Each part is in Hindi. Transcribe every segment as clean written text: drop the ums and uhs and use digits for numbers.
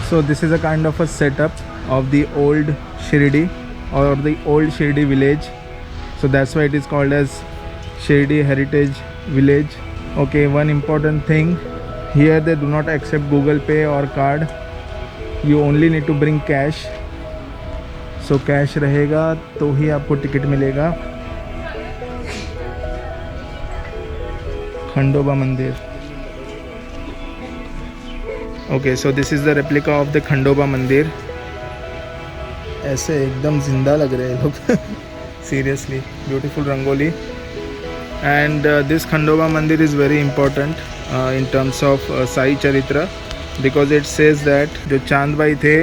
So this is a kind of a setup of the old Shirdi or the old Shirdi village. So that's why it is called as Shirdi Heritage Village. Okay, one important thing, here they do not accept Google Pay or card. You only need to bring cash. So cash रहेगा तो ही आपको टिकट मिलेगा. खंडोबा मंदिर. Okay, so this is the replica of the Khandoba मंदिर. ऐसे एकदम जिंदा लग रहे हैं लोग. Seriously, beautiful rangoli. And this Khandoba मंदिर is very important in terms of Sai Charitra, because it says that जो चांद भाई थे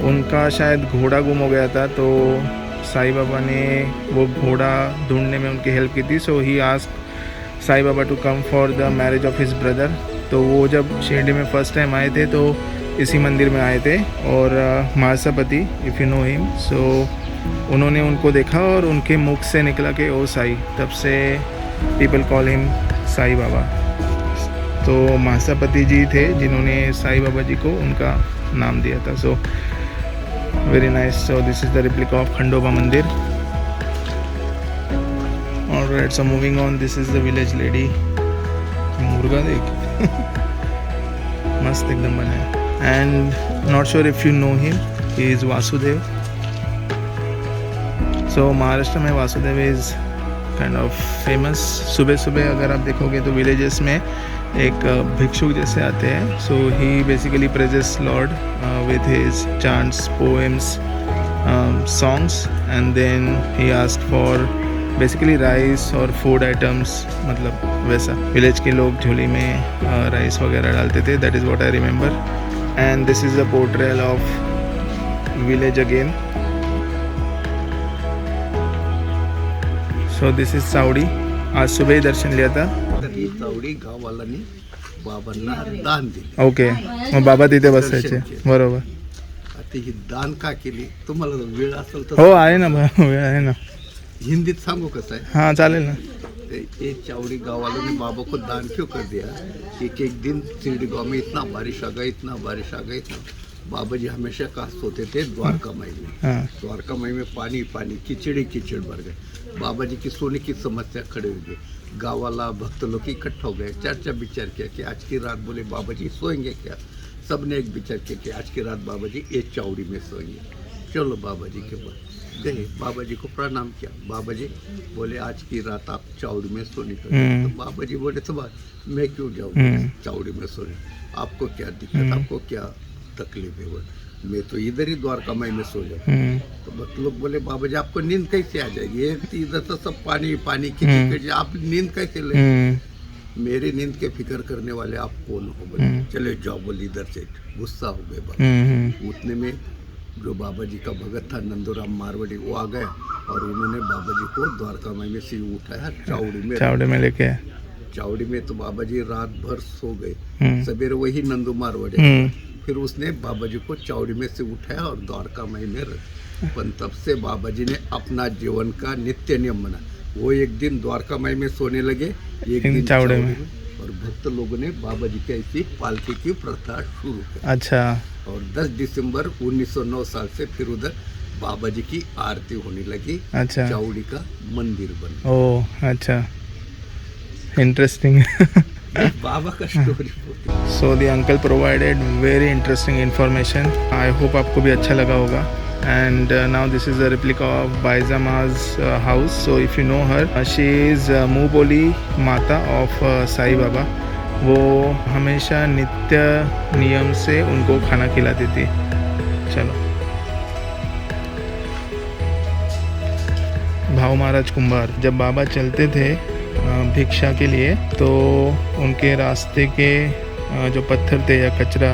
उनका शायद घोड़ा गुम हो गया था, तो साईं बाबा ने वो घोड़ा ढूंढने में उनकी हेल्प की थी. So he asked Sai Baba to come for the marriage of his brother. तो वो जब शिरडी में फर्स्ट टाइम आए थे तो इसी मंदिर में आए थे. और महासापति, इफ़ यू नो हिम, सो उन्होंने उनको देखा और उनके मुख से निकला कि ओ साई. तब से people call him Sai Baba. तो महासापति जी थे जिन्होंने साईं बाबा जी को उनका नाम दिया था. So very nice. So this is the replica of Khandoba mandir. Alright, so moving on. This is the village lady. मुर्गा देख मस्त एकदम बना है. And not sure if you know him, he is Vasudev. So Maharashtra में Vasudev is kind of famous. सुबह सुबह अगर आप देखोगे तो विलेजेस में एक भिक्षुक जैसे आते हैं. So he basically praises lord with his chants, poems, songs, and then he asked for basically rice और फूड आइटम्स. मतलब वैसा विलेज के लोग झोली में राइस वगैरह डालते थे. That is what I remember. And this is the portrayal of village again. So this is Savadi. आज सुबह ही दर्शन लिया था. सावड़ी गाववाल्यांनी बाबांना दान दिले. ओके, मग बाबा तिथे बसायचे. बरोबर. आता ही दान का केली? तुम्हाला जर वेळ असेल तर हो, आहे ना, वेळ आहे ना. हिंदीत सांगू कसं आहे? हाँ, चालेल ना. ये चावड़ी गाँव वालों ने बाबा को दान क्यों कर दिया? एक दिन शिरडी गाँव में इतना बारिश आ गया, इतना बारिश आ गई. बाबा जी हमेशा कहा सोते थे द्वारका माई में. हाँ. द्वारका माई में पानी पानी, कीचड़ी कीचड़ भर गए. बाबा जी की सोने की समस्या खड़े हो गई. गाँव वाला भक्त लोग इकट्ठा हो गए. चर्चा विचार किया कि आज की रात बोले बाबा जी सोएंगे क्या? सबने एक विचार किया कि आज की रात बाबा जी एक चावड़ी में सोएंगे. चलो बाबा जी के पास गए. बाबा जी को प्रणाम किया. बाबा जी बोले आज की रात आप चावड़ी में सोने का. तो बाबा जी बोले तो मैं क्यों जाऊँ चावड़ी में सोने? आपको क्या दिक्कत, आपको क्या तकलीफ है? बोले मैं तो इधर ही द्वारका माई में सो जाऊँ. तो भक्त लोग बोले बाबा जी आपको नींद कैसे आ जाएगी? इधर तो सब पानी पानी की, आप नींद कैसे ले? मेरी नींद के फिक्र करने वाले आप कौन हो? बोले चले जाओ. बोले इधर से. गुस्सा हो गए बाबा. उतने में जो बाबा जी का भगत था नंदूराम मारवाड़ी, वो आ गया और उन्होंने बाबा जी को द्वारका माई में से उठाया. चावड़ी में लेके. चावड़ी में तो बाबा जी रात भर सो गए. सवेरे वही नंदू मारवाड़ी, फिर उसने बाबा जी को चावड़ी में से उठाया और द्वारका माई में रख. पर तब से बाबा जी ने अपना जीवन का नित्य नियम बना. वो एक दिन द्वारका माई में सोने लगे, एक दिन चावड़ी में. और भक्त लोगों ने बाबा जी की ऐसी पालकी की प्रथा शुरू की. अच्छा. और 10 दिसंबर 1909 साल से फिर उधर बाबा जी की आरती होने लगी. अच्छा. चावड़ी का मंदिर बना. ओह, अच्छा, इंटरेस्टिंग. बाबा का story. So the uncle provided very interesting information. I hope आपको भी अच्छा लगा होगा. And now this is the replica of Baija माज house. So if you know her, she is मुँह बोली माता ऑफ साईं बाबा. वो हमेशा नित्य नियम से उनको खाना खिलाती थी. चलो. भाव महाराज कुंभार, जब बाबा चलते थे भिक्षा के लिए, तो उनके रास्ते के जो पत्थर थे या कचरा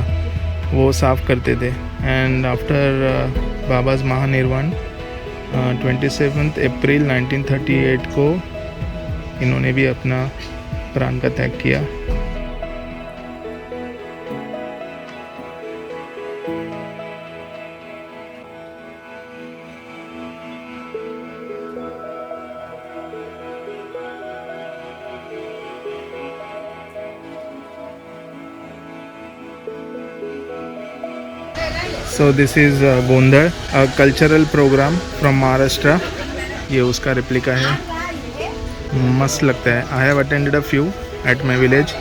वो साफ़ करते थे. एंड आफ्टर बाबाज महानिर्वाण 27 अप्रैल 1938 को इन्होंने भी अपना प्राण का त्याग किया. So this is Gondhal, a cultural program from Maharashtra. ये उसका रेप्लिका है, मस्त लगता है। I have attended a few at my village.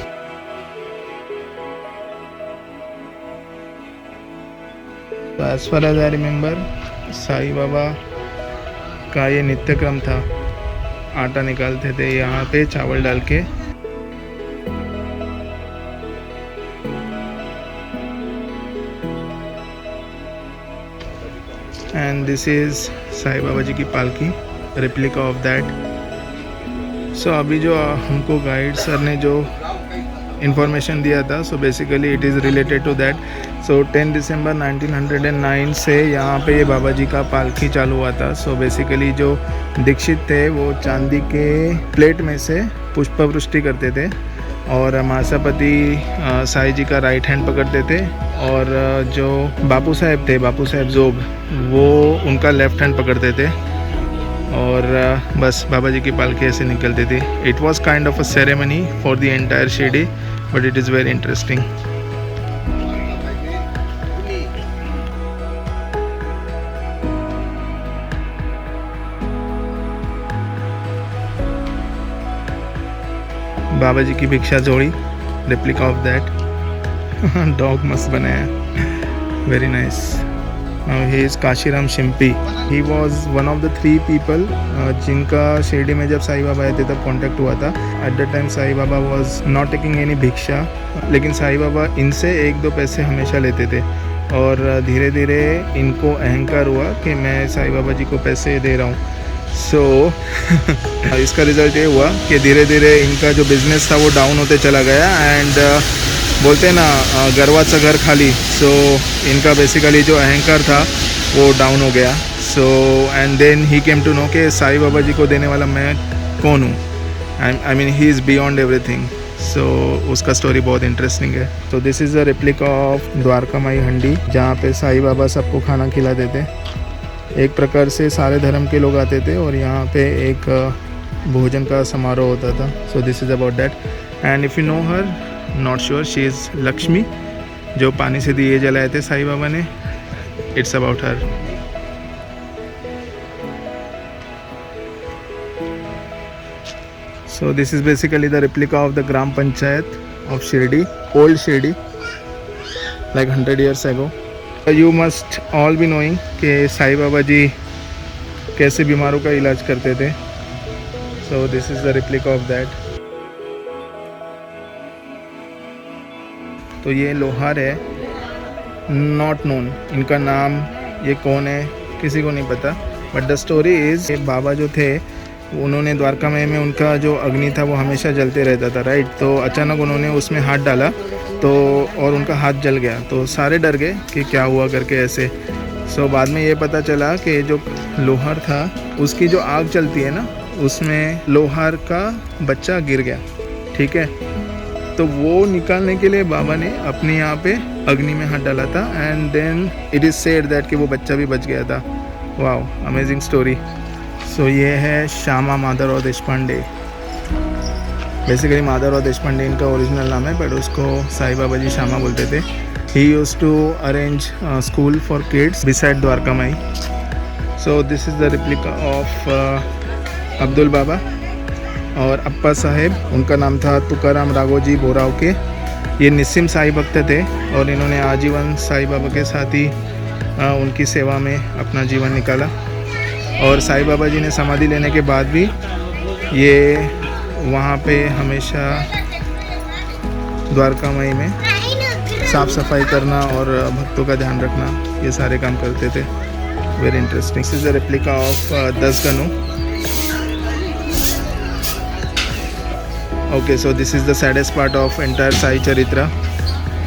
As far as I remember, Sai Baba का ये नित्यक्रम था। आटा निकालते थे यहाँ पे चावल डाल के। And this is Sai Baba ji की पालकी, रेप्लिका ऑफ दैट। सो अभी जो हमको गाइड सर ने जो इंफॉर्मेशन दिया था, so basically it is related to that. So 10 दिसंबर 1909 से यहाँ पे ये बाबा जी का पालकी चालू हुआ था। सो बेसिकली जो दीक्षित थे वो चांदी के प्लेट में से पुष्प वृष्टि करते थे, और महासापति साईं जी का राइट हैंड पकड़ते थे, और जो बापू साहेब थे, बापू साहेब जोग, वो उनका लेफ्ट हैंड पकड़ते थे, और बस बाबा जी की पालकी ऐसे निकलती थी। It was kind of a ceremony for the entire Shirdi, but it is very interesting. Baba ji की भिक्षा झोली, रेप्लिका ऑफ दैट। डॉग मस्त बनाया, very nice. He is Kashiram Shimpi. He was one of the 3 people जिनका शिरडी में जब साईं बाबा आए थे तब कॉन्टेक्ट हुआ था। At the time Sai Baba was not taking any bhiksha, लेकिन साईं बाबा इनसे 1-2 पैसे हमेशा लेते थे, और धीरे धीरे इनको अहंकार हुआ कि मैं साईं बाबा जी को पैसे दे रहा हूँ। सो इसका रिज़ल्ट ये हुआ कि धीरे धीरे इनका जो बिज़नेस था वो डाउन होते चला गया, एंड बोलते हैं ना गर्वाचा घर खाली। सो इनका बेसिकली जो अहंकार था वो डाउन हो गया। So and then he came to know कि साईं बाबा जी को देने वाला मैं कौन हूँ। I mean he is beyond everything. So उसका स्टोरी बहुत इंटरेस्टिंग है। तो this is a replica of Dwarka Mai handi, जहाँ पे साईं बाबा सबको खाना खिलाते थे। एक प्रकार से सारे धर्म के लोग आते थे, और यहाँ पे एक भोजन का समारोह होता था। सो this is about that. And if you know her, not sure, she is Lakshmi, जो पानी से दिए जलाए थे साईं बाबा ने। It's about her. So this is basically the replica of the Gram Panchayat of Shirdi, old Shirdi, like 100 years ago. You must all be knowing कि साईं बाबा जी कैसे बीमारों का इलाज करते थे. So this is the replica of that. तो ये लोहार है, नॉट नोन, इनका नाम ये कौन है किसी को नहीं पता. बट द स्टोरी इज़ बाबा जो थे उन्होंने द्वारका में उनका जो अग्नि था वो हमेशा जलते रहता था, राइट. तो अचानक उन्होंने उसमें हाथ डाला तो और उनका हाथ जल गया, तो सारे डर गए कि क्या हुआ करके ऐसे. सो बाद में ये पता चला कि जो लोहार था उसकी जो आग चलती है ना, उसमें लोहार का बच्चा गिर गया, ठीक है. तो वो निकालने के लिए बाबा ने अपने यहाँ पे अग्नि में हाथ डाला था, and then it is said that कि वो बच्चा भी बच गया था. Wow, amazing story. सो ये है श्यामा माधवराव देशपांडे. बेसिकली माधवराव देशपांडे इनका ओरिजिनल नाम है, बट उसको साईं बाबा जी श्यामा बोलते थे. He used to arrange school for kids beside Dwarka Mai. So this is the replica of Abdul Baba और अप्पा साहेब. उनका नाम था तुकाराम राघोजी बोराव के. ये निस्सिम साईं भक्त थे और इन्होंने आजीवन साईं बाबा के साथ ही उनकी सेवा में अपना जीवन निकाला. और साईं बाबा जी ने समाधि लेने के बाद भी ये वहाँ पे हमेशा द्वारकामाई में साफ़ सफाई करना और भक्तों का ध्यान रखना, ये सारे काम करते थे. Very interesting. This is the replica of 10 Ganu. Okay, so this is the saddest part of entire Sai Charitra.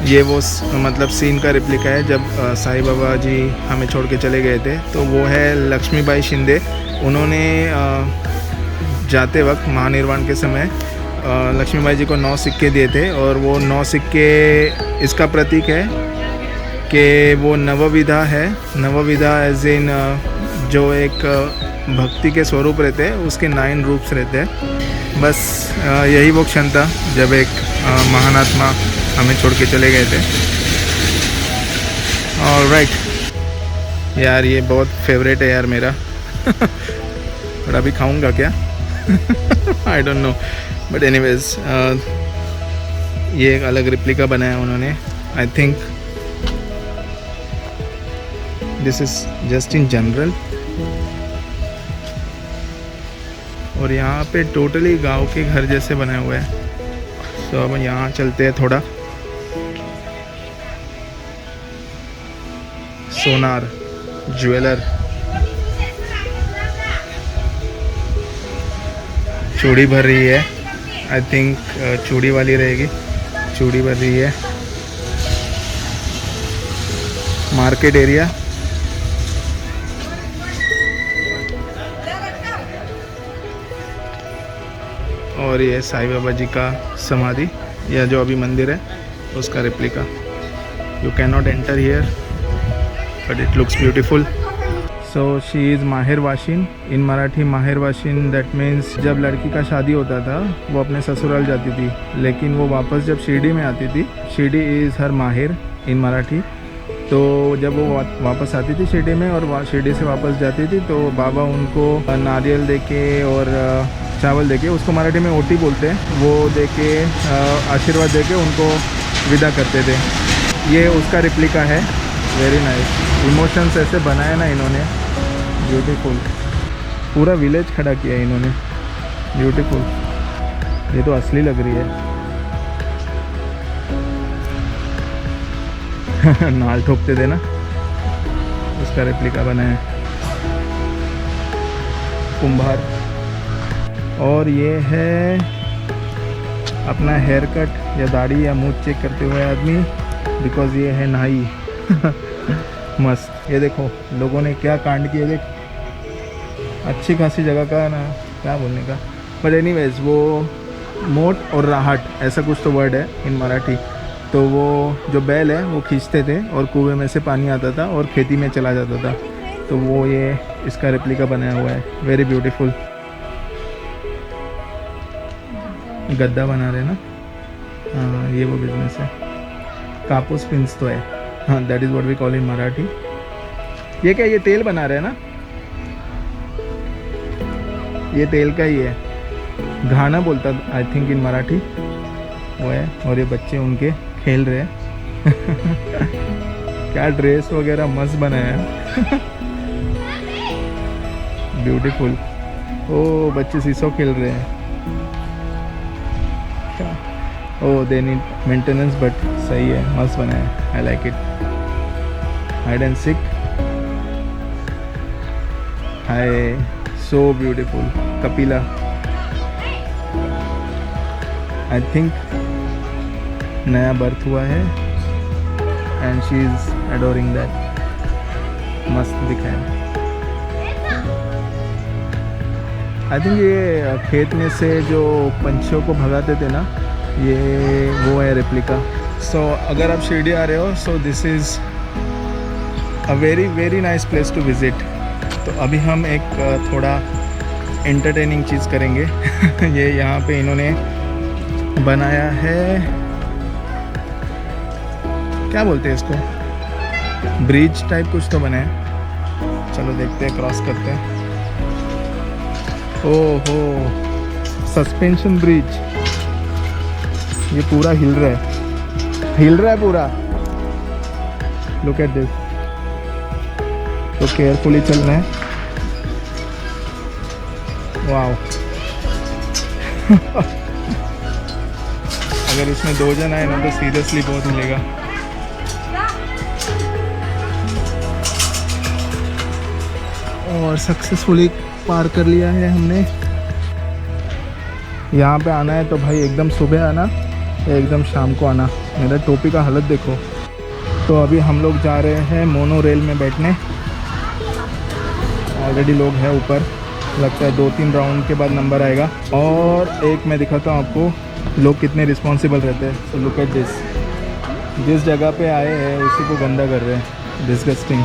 ये वो मतलब सीन का रिप्लिका है जब साईं बाबा जी हमें छोड़ के चले गए थे. तो वो है लक्ष्मीबाई शिंदे. उन्होंने जाते वक्त महानिर्वाण के समय लक्ष्मीबाई जी को 9 सिक्के दिए थे, और वो 9 सिक्के इसका प्रतीक है कि वो नवविधा है. नवविधा एज इन जो एक भक्ति के स्वरूप रहते हैं, उसके 9 रूप्स रहते हैं. बस यही वो क्षण था जब एक महान आत्मा हमें छोड़ के चले गए थे. ऑलराइट यार, ये बहुत फेवरेट है यार मेरा। और अभी खाऊंगा क्या? I don't know, but anyways ये एक अलग रिप्लिका बनाया उन्होंने। I think this is just in general. और यहाँ पे टोटली गांव के घर जैसे बनाए हुए हैं। तो अब यहाँ चलते हैं थोड़ा। सोनार ज्वेलर, चूड़ी भर रही है। आई थिंक चूड़ी वाली रहेगी, चूड़ी भर रही है। मार्केट एरिया, और ये साईं बाबा जी का समाधि या जो अभी मंदिर है उसका replica. You can not enter here but it looks beautiful. So she is माहिर वाशिन। इन मराठी माहिर वाशिन दैट मीन्स जब लड़की का शादी होता था वो अपने ससुराल जाती थी, लेकिन वो वापस जब शिरडी में आती थी, शिरडी इज़ हर माहिर इन मराठी। तो जब वो वापस आती थी शिरडी में और शिरडी से वापस जाती थी तो बाबा उनको नारियल देके और चावल देके, उसको मराठी में ओटी बोलते हैं, वो देके आशीर्वाद देके उनको विदा करते थे। ये उसका रिप्लिका है। Very nice. इमोशंस ऐसे बनाए ना इन्होंने, ब्यूटीफुल। पूरा विलेज खड़ा किया इन्होंने, ब्यूटीफुल। ये तो असली लग रही है। नाल ठोकते थे ना, उसका रेप्लिका बना है कुंभार। और ये है अपना हेयर कट या दाढ़ी या मुंह चेक करते हुए आदमी, बिकॉज ये है नाई। मस्त। ये देखो लोगों ने क्या कांड किए, देख। अच्छी खासी जगह का ना, क्या बोलने का, बट एनीवेज वो मोट और राहट ऐसा कुछ तो वर्ड है इन मराठी। तो वो जो बैल है वो खींचते थे और कुएं में से पानी आता था और खेती में चला जाता था। तो वो ये इसका रेप्लिका बनाया हुआ है। Very beautiful. गद्दा बना रहे ना, हाँ ये वो बिजनेस है। कापूस पिंस तो है, हाँ that is what we call in Marathi. ये क्या, ये तेल बना रहे हैं ना, ये तेल का ही है। घाना बोलता आई थिंक इन मराठी वो है। और ये बच्चे उनके खेल रहे हैं। क्या ड्रेस वगैरह मस्त बनाया है। ब्यूटीफुल। ओ बच्चे सीसो खेल रहे हैं। ओ दे नीड मेंटेनेंस बट सही है, मस्त बनाया है। I like it. Hide and seek, hi, so beautiful. Kapila, I think नया बर्थ हुआ है and she is adorning that. मस्त दिखा है। आई थिंक ये खेत में से जो पंछियों को भगाते थे ना, ये वो है रेप्लिका। सो अगर आप शिरडी आ रहे हो, so this is a very very nice place to visit. तो अभी हम एक थोड़ा एंटरटेनिंग चीज़ करेंगे। ये यहाँ पे इन्होंने बनाया है, क्या बोलते हैं इसको, ब्रिज टाइप कुछ तो बना है। चलो देखते हैं, क्रॉस करते हैं। ओहो, सस्पेंशन ब्रिज। ये पूरा हिल रहा है, हिल रहा है पूरा। Look at this. तो केयरफुली चलना है। वाओ। अगर इसमें 2 जन आए ना तो सीरियसली बहुत मिलेगा। और सक्सेसफुली पार कर लिया है हमने। यहाँ पे आना है तो भाई एकदम सुबह आना या एकदम शाम को आना। मेरा टोपी का हालत देखो। तो अभी हम लोग जा रहे हैं मोनो रेल में बैठने। ऑलरेडी लोग हैं ऊपर, लगता है 2-3 राउंड के बाद नंबर आएगा। और एक मैं दिखाता हूँ आपको लोग कितने रिस्पॉन्सिबल रहते हैं। So look at this. जिस जगह पे आए हैं उसी को गंदा कर रहे हैं। डिस्गस्टिंग।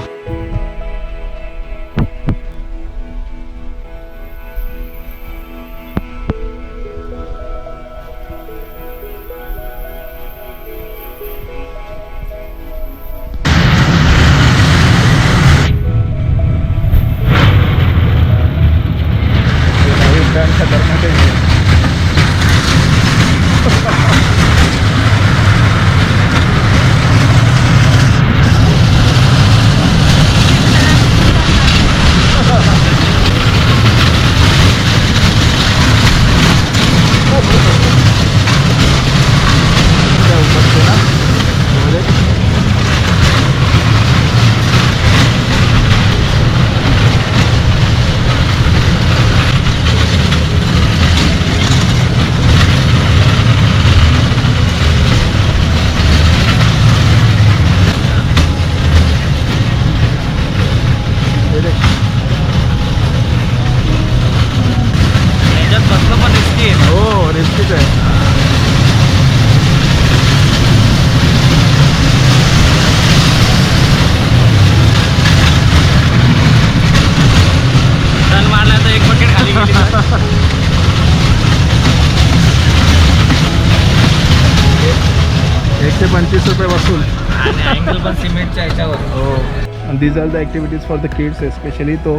25 रुपये वसूल. आणि अँगल पण सिमेंटच्या ह्याच्यावर. Oh, these are the activities for the kids especially. तो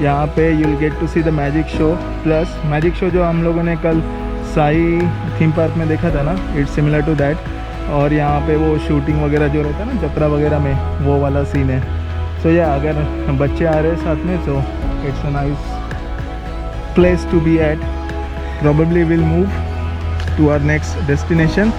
यहाँ पे you'll get to see the magic show. Plus magic show जो हम लोगों ने कल साई थीम पार्क में देखा था ना, इट्स सिमिलर टू दैट. और यहाँ पे वो शूटिंग वगैरह जो रहता है ना जत्रा वगैरह में, वो वाला सीन है. सो या अगर बच्चे आ रहे हैं साथ में, so it's a nice place to be at. Probably we'll move to our next destination.